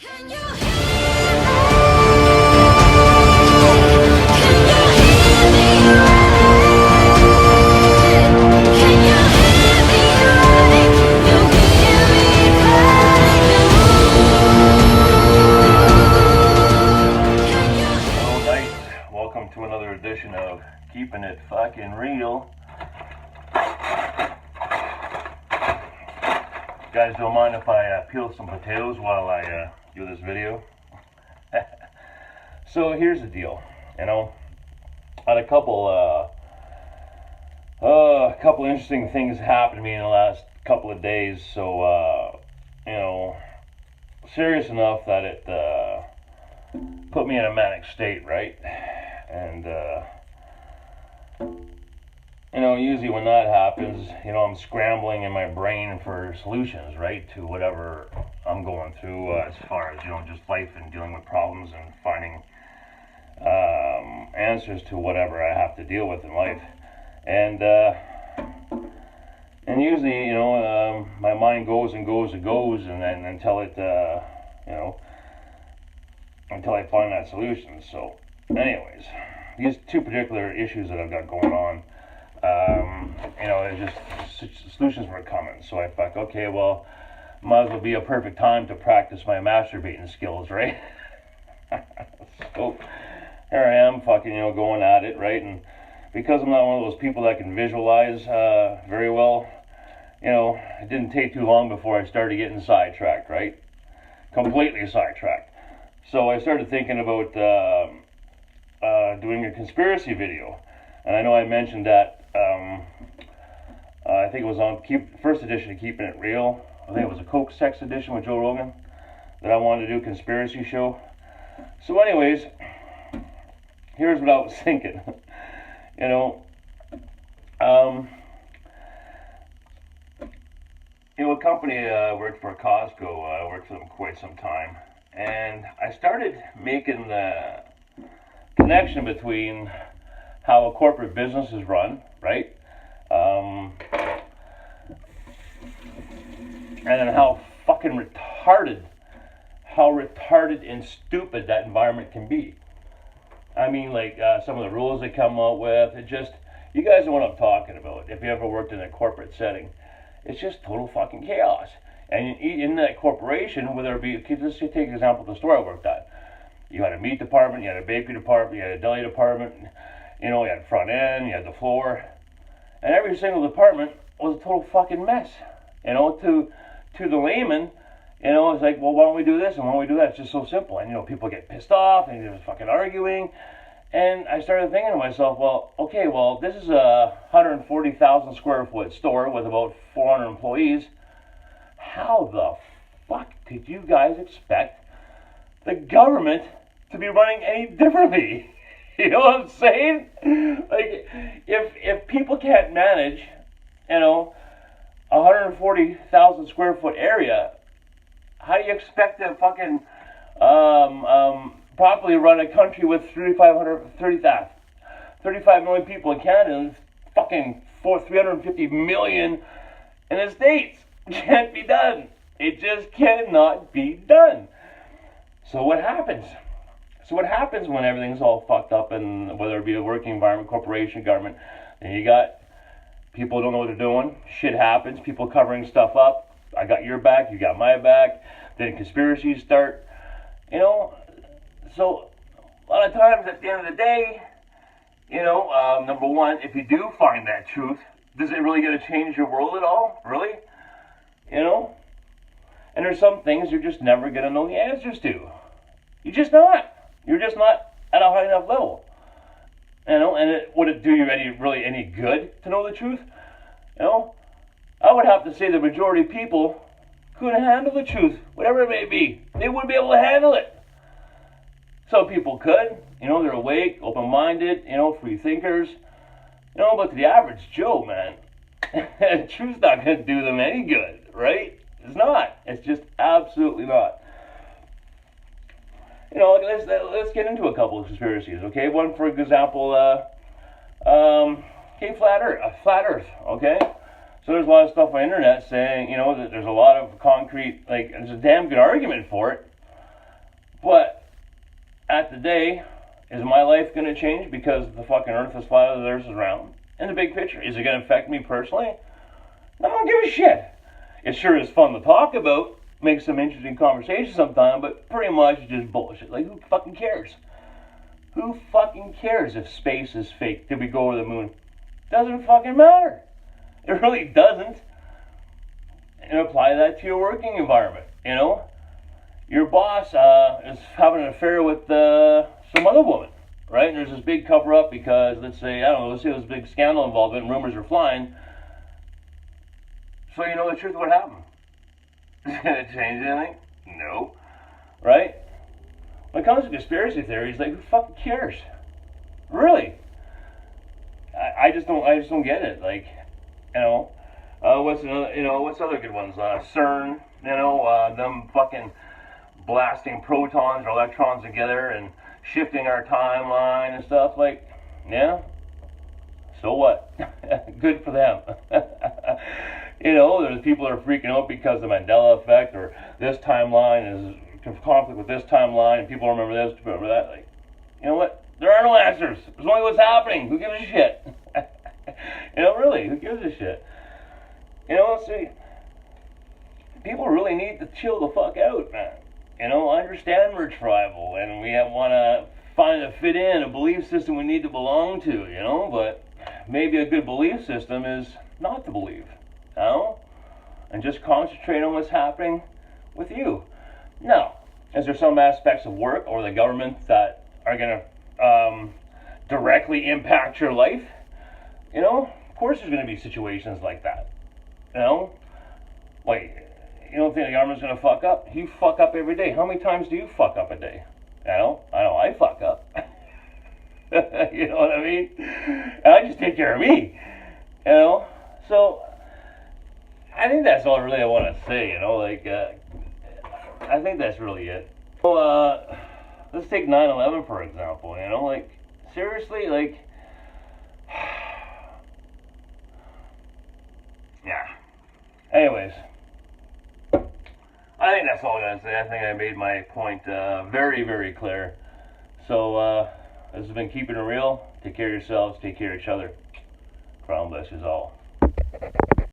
Can you hear me? Can you hear me right? Can you hear me right? You hear me crying. Hello, guys. Welcome to another edition of Keeping It Fucking Real. Guys, don't mind if I peel some potatoes while I do this video. So here's the deal. I had a couple interesting things happen to me in the last couple of days. So serious enough that it put me in a manic state, right? And usually when that happens, I'm scrambling in my brain for solutions, right, to whatever I'm going through as far as, just life and dealing with problems and finding answers to whatever I have to deal with in life. And usually, my mind goes and goes and goes, and then until it, until I find that solution. So, anyways, these two particular issues that I've got going on, there's just solutions were coming. So I thought, okay, well, might as well be a perfect time to practice my masturbating skills, right? So here I am, fucking, going at it, right? And because I'm not one of those people that can visualize very well, it didn't take too long before I started getting sidetracked, right? Completely sidetracked. So I started thinking about doing a conspiracy video. And I know I mentioned that, I think it was on first edition of Keeping It Real. I think it was a Coke Sex edition with Joe Rogan, that I wanted to do a conspiracy show. So anyways, here's what I was thinking. A company worked for Costco. I worked for them quite some time. And I started making the connection between how a corporate business is run, right? And then how fucking retarded and stupid that environment can be. I mean, like some of the rules they come up with, you guys know what I'm talking about. If you ever worked in a corporate setting, it's just total fucking chaos. And in that corporation, whether it be, let's just take an example of the store I worked at. You had a meat department, you had a bakery department, you had a deli department, you had front end, you had the floor, and every single department was a total fucking mess. To the layman, it's like, well, why don't we do this and why don't we do that? It's just so simple. And people get pissed off and they're fucking arguing. And I started thinking to myself, this is a 140,000 square foot store with about 400 employees. How the fuck could you guys expect the government to be running any differently? You know what I'm saying? Like, if people can't manage, 140,000 square foot area, how do you expect to fucking properly run a country with 35 million people in Canada and fucking 350 million in the States? Can't be done. It just cannot be done. So what happens? What happens when everything's all fucked up, and whether it be a working environment, corporation, government, and you got people who don't know what they're doing, shit happens, people covering stuff up, I got your back, you got my back, then conspiracies start, so a lot of times at the end of the day, number one, if you do find that truth, does it really going to change your world at all? Really? And there's some things you're just never going to know the answers to. You're just not at a high enough level. And would it do you any good to know the truth? I would have to say the majority of people couldn't handle the truth, whatever it may be. They wouldn't be able to handle it. Some people could, they're awake, open-minded, free thinkers. But to the average Joe, man, the truth's not going to do them any good, right? It's not. It's just absolutely not. Let's get into a couple of conspiracies, okay? One, for example, flat Earth, okay? So there's a lot of stuff on the internet saying, that there's a lot of concrete, there's a damn good argument for it. But at the day, is my life going to change because the fucking earth is flat or the earth is round? In the big picture, is it going to affect me personally? I don't give a shit. It sure is fun to talk about, make some interesting conversation sometime, but pretty much just bullshit. Like, who fucking cares? Who fucking cares if space is fake? Did we go over the moon? Doesn't fucking matter. It really doesn't. And apply that to your working environment, you know? Your boss is having an affair with some other woman, right? And there's this big cover-up because, let's say, I don't know, let's say there's a big scandal involved and rumors are flying. So you know the truth of what happened. Is it going to change anything? No. Right? When it comes to conspiracy theories, like, who fucking cares? Really? I just don't get it. Like, you know, what's other good ones? CERN, you know, them fucking blasting protons or electrons together and shifting our timeline and stuff. Like, yeah, so what? Good for them. You know, there's people that are freaking out because of the Mandela effect, or this timeline is in conflict with this timeline, and people remember this, remember that. Like, you know what? There are no answers. There's only what's happening. Who gives a shit? You know, really, who gives a shit? You know, see, people really need to chill the fuck out, man. You know, I understand we're tribal, and we want to find a fit in, a belief system we need to belong to, you know, but maybe a good belief system is not to believe, you know, and just concentrate on what's happening with you. Now, is there some aspects of work or the government that are going to directly impact your life? You know, of course there's going to be situations like that. You know, like, you don't think the government's going to fuck up? You fuck up every day. How many times do you fuck up a day? I know I fuck up. You know what I mean? And I just take care of me. You know, so I think that's all really I want to say. You know, like, I think that's really it. So, let's take 9/11 for example. You know, like, seriously, like, yeah. Anyways, I think that's all I'm gonna say. I think I made my point very, very clear. So, this has been Keeping It Real. Take care of yourselves. Take care of each other. Crown bless you all.